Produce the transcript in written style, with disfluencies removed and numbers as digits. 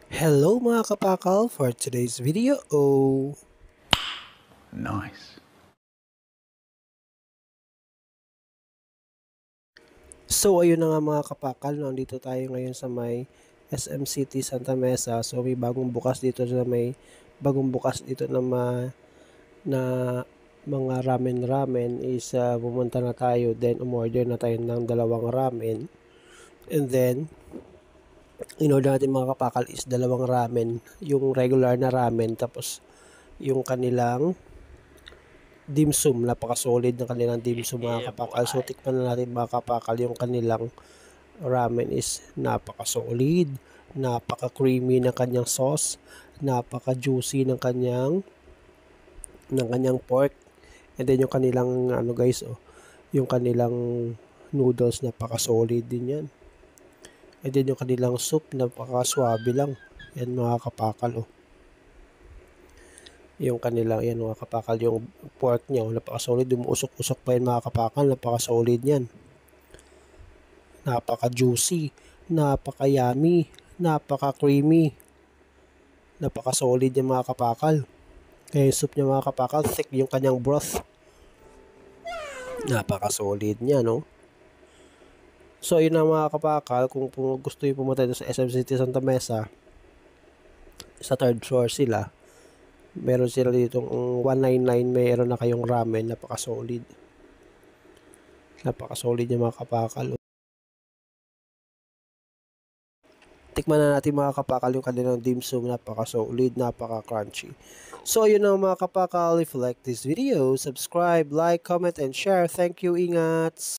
Hello mga kapakal for today's video. Nice. So ayun na nga mga kapakal, nandito tayo ngayon sa may SM City Santa Mesa. So may bagong bukas dito na mga ramen is pumunta na tayo, then umorder na tayo ng dalawang ramen. And then in-order natin mga kapakal is dalawang ramen, yung regular na ramen, tapos yung kanilang dim sum. Napaka-solid ng kanilang dim sum mga kapakal. So tikman na natin mga kapakal, yung kanilang ramen is napaka-solid, napaka-creamy ng kanyang sauce, napaka-juicy ng kanyang pork. And then yung kanilang yung kanilang noodles, napaka-solid din yan. And then yung kanilang soup, napaka-swabe lang. Yan mga kapakal Yung kanilang, yan mga kapakal, yung pork niya, napaka-solid. Umuusok-usok pa yan mga kapakal, napaka-solid yan. Napaka-juicy, napaka-yummy, napaka-creamy, napaka-solid yung mga kapakal. Kaya yung soup niya mga kapakal, thick yung kanyang broth. Napaka-solid niya, no? So yun na mga kapakal, kung gusto yung pumunta dito sa SM City Santa Mesa, sa third floor sila, meron sila dito 199, meron na kayong ramen, napaka-solid. Napaka-solid yung mga kapakal. Tikman na natin mga kapakal yung kanilang dim sum, napaka-solid, napaka-crunchy. So yun na mga kapakal, if you like this video, subscribe, like, comment, and share. Thank you, ingat!